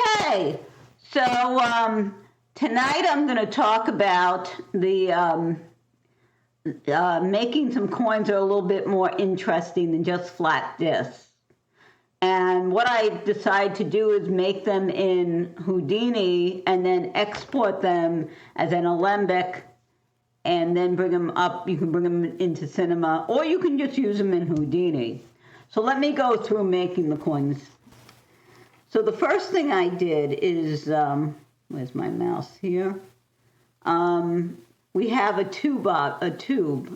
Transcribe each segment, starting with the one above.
Okay, so tonight I'm going to talk about the making some coins that are a little bit more interesting than just flat discs. And what I decide to do is make them in Houdini and then export them as an alembic and then bring them up. You can bring them into Cinema, or you can just use them in Houdini. So let me go through making the coins. So the first thing I did is, where's my mouse here? We have a tube.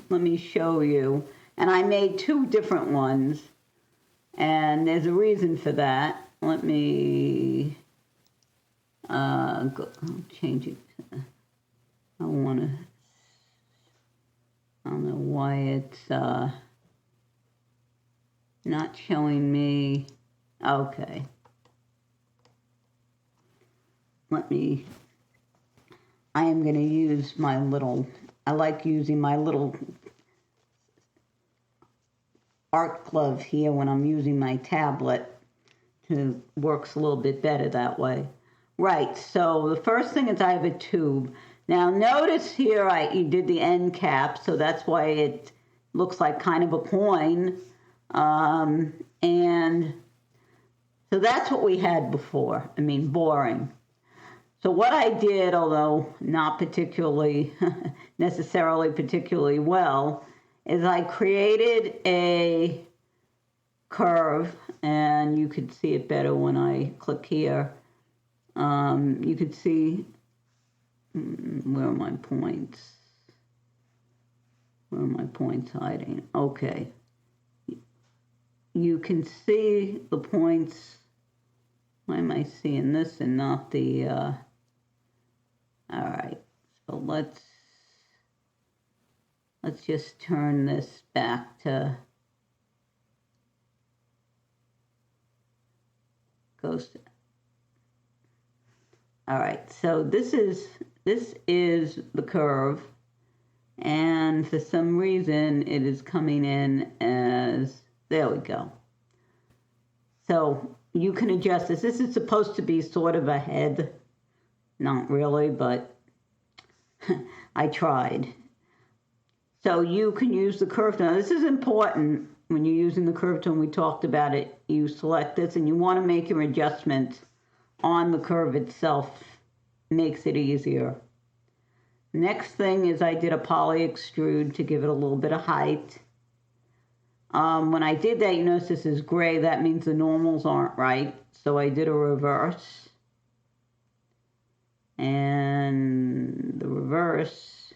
Let me show you. And I made two different ones. And there's a reason for that. Let me change it. I don't know why it's not showing me. Okay. I am going to use I like using my little art glove here when I'm using my tablet. It works a little bit better that way. Right, so the first thing is I have a tube. Now notice here you did the end cap, so that's why it looks like kind of a coin. And so that's what we had before. I mean, boring. So what I did, although not necessarily particularly well, is I created a curve, and you could see it better when I click here. You could see, where are my points? Where are my points hiding? Okay. You can see the points. Why am I seeing this and not the, all right, so let's just turn this back to ghost. All right, so this is the curve, and for some reason it is coming in as, there we go. So you can adjust this. This is supposed to be sort of a head. Not really, but I tried. So you can use the curve tool. Now this is important when you're using the curve tool, and we talked about it. You select this and you want to make your adjustments on the curve itself. Makes it easier. Next thing is I did a poly extrude to give it a little bit of height. When I did that, you notice this is gray. That means the normals aren't right. So I did a reverse. And the reverse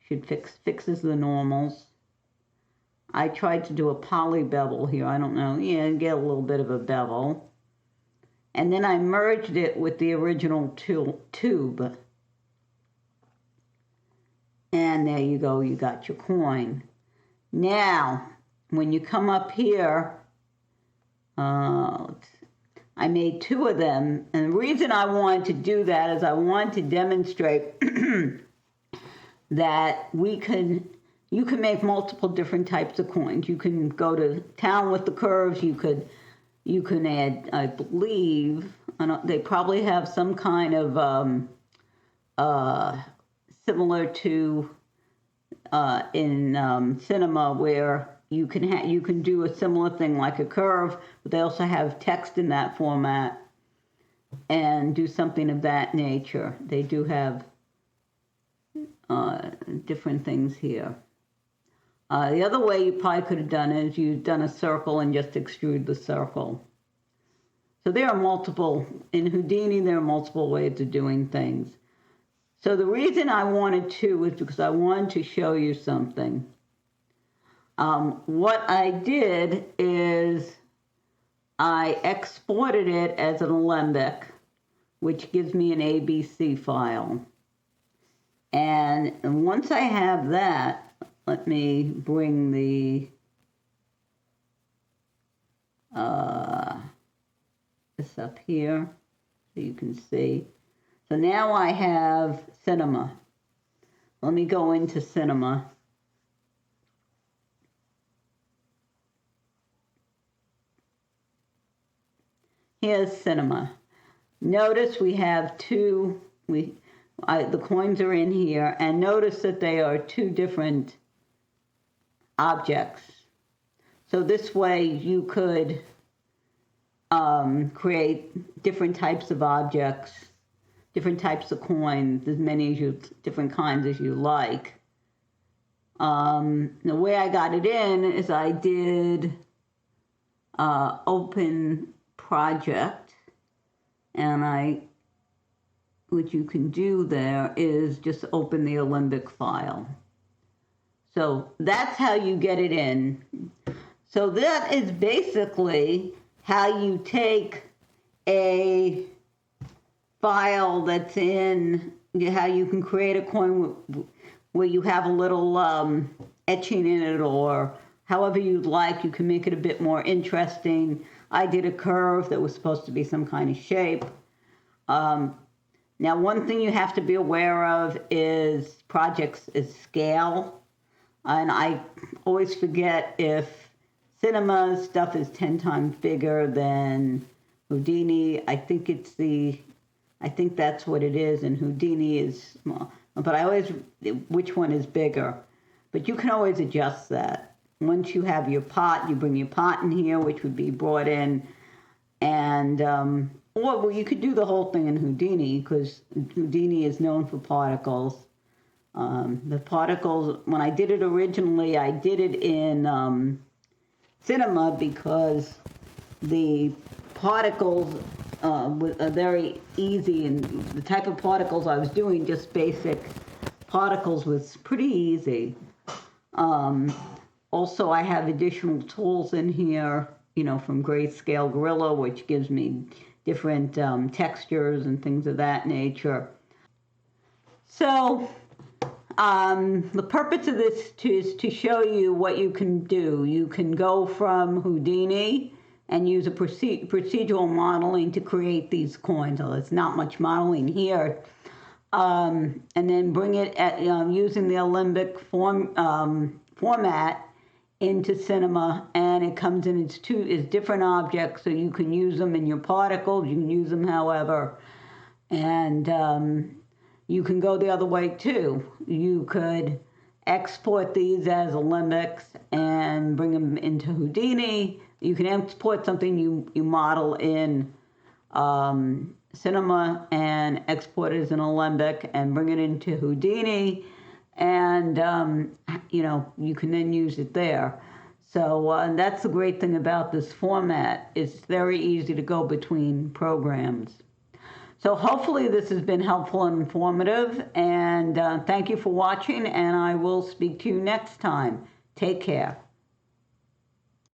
should fixes the normals. I tried to do a poly bevel here. I don't know. Yeah, get a little bit of a bevel. And then I merged it with the original tube. And there you go. You got your coin. Now, when you come up here, I made two of them, and the reason I wanted to do that is I wanted to demonstrate that you can make multiple different types of coins. You can go to town with the curves. You can add, I believe, they probably have some kind of similar to in Cinema, where you can do a similar thing like a curve, but they also have text in that format and do something of that nature. They do have different things here. The other way you probably could have done is you've done a circle and just extrude the circle. So there are multiple, in Houdini there are multiple ways of doing things. So the reason I wanted to was because I wanted to show you something. What I did is I exported it as an alembic, which gives me an ABC file. And once I have that, let me bring the this up here so you can see. So now I have Cinema. Let me go into Cinema. Here's Cinema. notice we have two, the coins are in here, and notice that they are two different objects. So this way you could create different types of objects, different types of coins, as many as you, different kinds as you like. The way I got it in is I did open project, and what you can do there is just open the Alembic file. So that's how you get it in. So that is basically how you take a file that's in, how you can create a coin where you have a little etching in it, or however you'd like. You can make it a bit more interesting. I did a curve that was supposed to be some kind of shape. Now, one thing you have to be aware of is projects is scale. And I always forget if Cinema's stuff is 10 times bigger than Houdini. I think that's what it is, and Houdini is small. But I always, which one is bigger? But you can always adjust that. Once you have your pot, you bring your pot in here, which would be brought in. And, well, you could do the whole thing in Houdini, because Houdini is known for particles. The particles, when I did it originally, I did it in Cinema because the particles are very easy, and the type of particles I was doing, just basic particles, was pretty easy. Also, I have additional tools in here, from Grayscale Gorilla, which gives me different textures and things of that nature. So, the purpose of this is to show you what you can do. You can go from Houdini and use a procedural modeling to create these coins. So it's not much modeling here. And then bring it at, using the Alembic format into Cinema, and it comes in its different objects, so you can use them in your particles, you can use them however. And you can go the other way too. You could export these as Alembics and bring them into Houdini. You can export something you model in Cinema and export it as an Alembic and bring it into Houdini, and you can then use it there. So that's the great thing about this format. It's very easy to go between programs. So hopefully this has been helpful and informative, and thank you for watching, and I will speak to you next time. Take care.